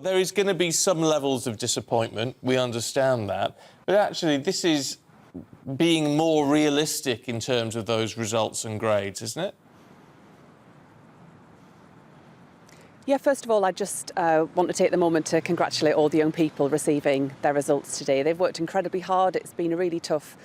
There is going to be some levels of disappointment, we understand that, but actually this is being more realistic in terms of those results and grades, isn't it? Yeah, first of all, I just want to take the moment to congratulate all the young people receiving their results today. They've worked incredibly hard. It's been a really tough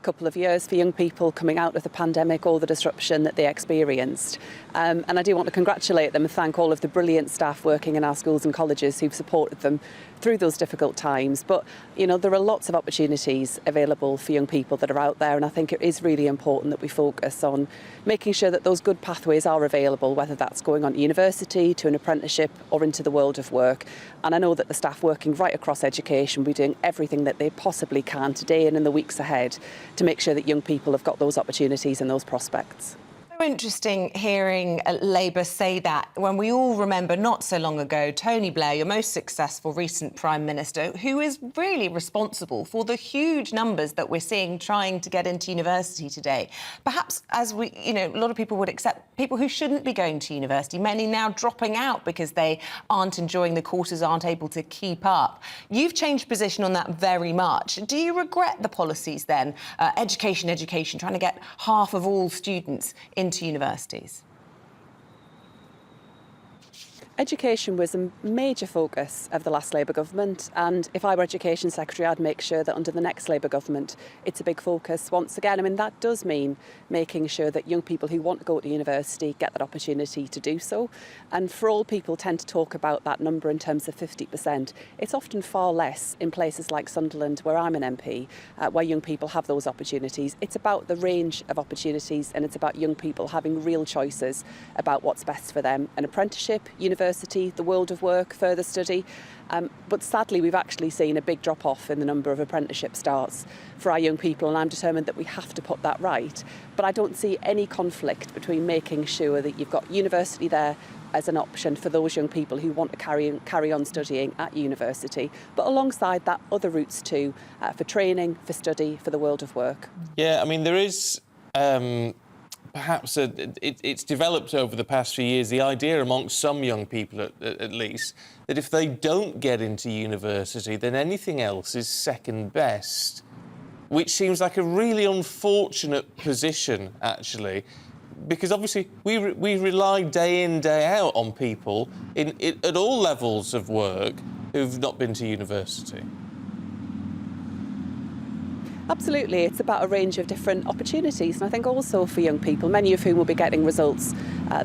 couple of years for young people coming out of the pandemic, all the disruption that they experienced. And I do want to congratulate them and thank all of the brilliant staff working in our schools and colleges who've supported them through those difficult times. But, you know, there are lots of opportunities available for young people that are out there, and I think it is really important that we focus on making sure that those good pathways are available, whether that's going on to university, to an apprenticeship or into the world of work. And I know that the staff working right across education will be doing everything that they possibly can today and in the weeks ahead to make sure that young people have got those opportunities and those prospects. So interesting hearing Labour say that when we all remember not so long ago Tony Blair, your most successful recent Prime Minister, who is really responsible for the huge numbers that we're seeing trying to get into university today. Perhaps, as we, you know, a lot of people would accept people who shouldn't be going to university, many now dropping out because they aren't enjoying the courses, aren't able to keep up. You've changed position on that very much. Do you regret the policies then? Education, trying to get half of all students into universities? Education was a major focus of the last Labour government, and if I were Education Secretary, I'd make sure that under the next Labour government it's a big focus once again. I mean, that does mean making sure that young people who want to go to university get that opportunity to do so. And for all people tend to talk about that number in terms of 50%, it's often far less in places like Sunderland, where I'm an MP, where young people have those opportunities. It's about the range of opportunities, and it's about young people having real choices about what's best for them: an apprenticeship, university, the world of work, further study. But sadly, we've actually seen a big drop-off in the number of apprenticeship starts for our young people, and I'm determined that we have to put that right. But I don't see any conflict between making sure that you've got university there as an option for those young people who want to carry on studying at university, but alongside that, other routes too, for training, for study, for the world of work. Yeah, I mean, there is... perhaps it's developed over the past few years, the idea amongst some young people at least, that if they don't get into university, then anything else is second best, which seems like a really unfortunate position, actually, because obviously we rely day in, day out on people at all levels of work who've not been to university. Absolutely, it's about a range of different opportunities, and I think also for young people, many of whom will be getting results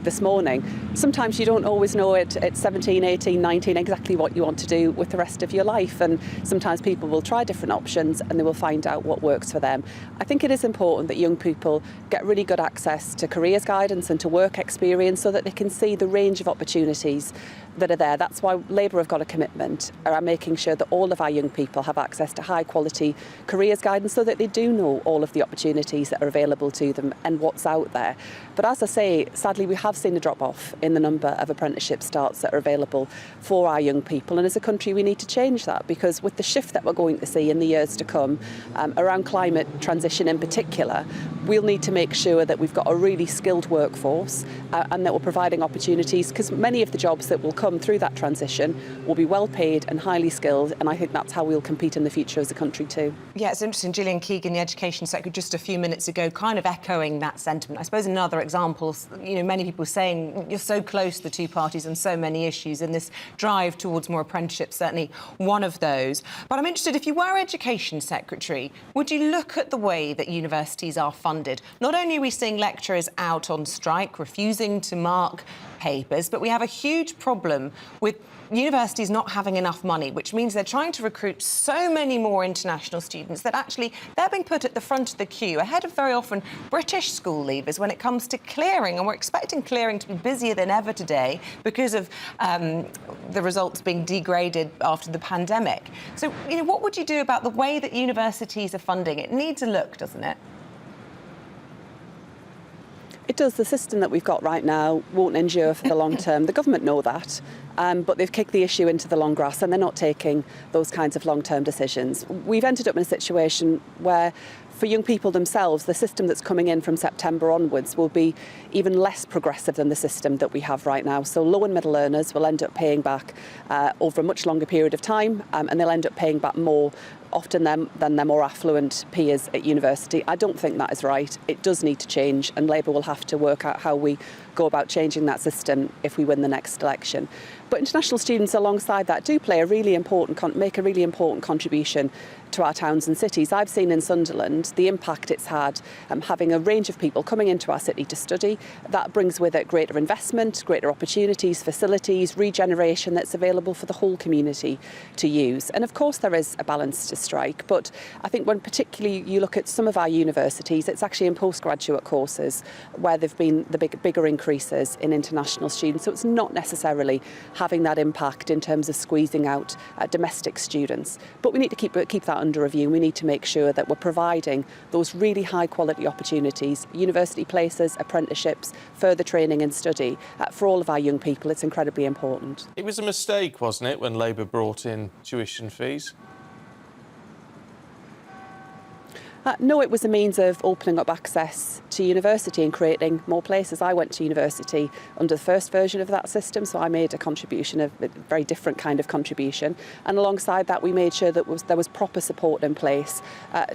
this morning, sometimes you don't always know at 17, 18, 19 exactly what you want to do with the rest of your life, and sometimes people will try different options and they will find out what works for them. I think it is important that young people get really good access to careers guidance and to work experience so that they can see the range of opportunities that are there. That's why Labour have got a commitment around making sure that all of our young people have access to high quality careers guidance so that they do know all of the opportunities that are available to them and what's out there. But as I say, sadly, we have seen a drop-off in the number of apprenticeship starts that are available for our young people. And as a country, we need to change that, because with the shift that we're going to see in the years to come around climate transition in particular, we'll need to make sure that we've got a really skilled workforce and that we're providing opportunities, because many of the jobs that will come through that transition will be well paid and highly skilled, and I think that's how we'll compete in the future as a country too. Yeah, it's interesting. Gillian Keegan, the Education Secretary, just a few minutes ago, kind of echoing that sentiment. I suppose another example, you know, many people saying you're so close, the two parties, on so many issues, and this drive towards more apprenticeships, certainly one of those. But I'm interested, if you were Education Secretary, would you look at the way that universities are funded? Not only are we seeing lecturers out on strike, refusing to mark papers, but we have a huge problem with universities not having enough money, which means they're trying to recruit so many more international students that actually they're being put at the front of the queue, ahead of very often British school leavers when it comes to clearing. And we're expecting clearing to be busier than ever today because of the results being degraded after the pandemic. So, you know, what would you do about the way that universities are funding? It needs a look, doesn't it? It does. The system that we've got right now won't endure for the long term. The government know that, but they've kicked the issue into the long grass and they're not taking those kinds of long-term decisions. We've ended up in a situation where For young people themselves, the system that's coming in from September onwards will be even less progressive than the system that we have right now. So low and middle earners will end up paying back over a much longer period of time, and they'll end up paying back more often than their more affluent peers at university. I don't think that is right. It does need to change, and Labour will have to work out how we go about changing that system if we win the next election. But international students alongside that do play a really important, make a really important contribution to our towns and cities. I've seen in Sunderland the impact it's had having a range of people coming into our city to study. That brings with it greater investment, greater opportunities, facilities, regeneration that's available for the whole community to use. And of course there is a balance to strike, but I think when particularly you look at some of our universities, it's actually in postgraduate courses where there've been the bigger increases in international students. So it's not necessarily having that impact in terms of squeezing out domestic students. But we need to keep that under review. We need to make sure that we're providing those really high quality opportunities, university places, apprenticeships, further training and study for all of our young people. It's incredibly important. It was a mistake, wasn't it, when Labour brought in tuition fees? No, it was a means of opening up access to university and creating more places. I went to university under the first version of that system, so I made a contribution, a very different kind of contribution. And alongside that, we made sure that there was proper support in place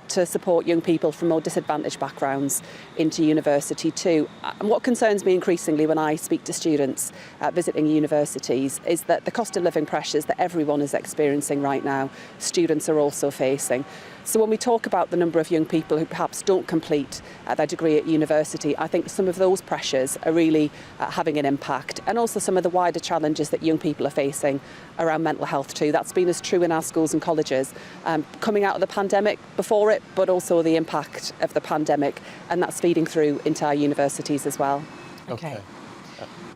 to support young people from more disadvantaged backgrounds into university too. And what concerns me increasingly when I speak to students visiting universities is that the cost of living pressures that everyone is experiencing right now, students are also facing. So when we talk about the number of young people who perhaps don't complete their degree at university, I think some of those pressures are really having an impact, and also some of the wider challenges that young people are facing around mental health too. That's been as true in our schools and colleges coming out of the pandemic, before it, but also the impact of the pandemic, and that's feeding through into our universities as well. Okay.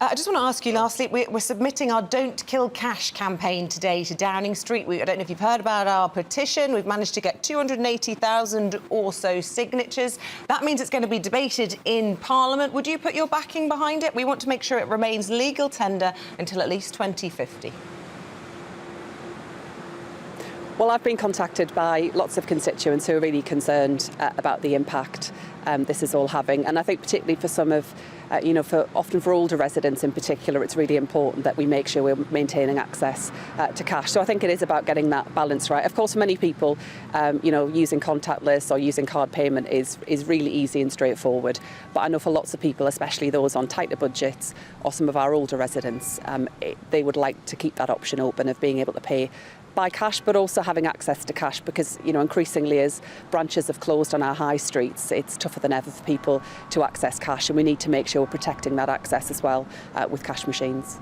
I just want to ask you lastly, we're submitting our Don't Kill Cash campaign today to Downing Street. I don't know if you've heard about our petition. We've managed to get 280,000 or so signatures. That means it's going to be debated in Parliament. Would you put your backing behind it? We want to make sure it remains legal tender until at least 2050. Well, I've been contacted by lots of constituents who are really concerned about the impact this is all having, and I think particularly for some of, often for older residents in particular, it's really important that we make sure we're maintaining access to cash. So I think it is about getting that balance right. Of course, for many people, using contactless or using card payment is really easy and straightforward. But I know for lots of people, especially those on tighter budgets or some of our older residents, they would like to keep that option open of being able to pay by cash, but also having access to cash, because increasingly as branches have closed on our high streets, it's tougher than ever for people to access cash, and we need to make sure we're protecting that access as well with cash machines.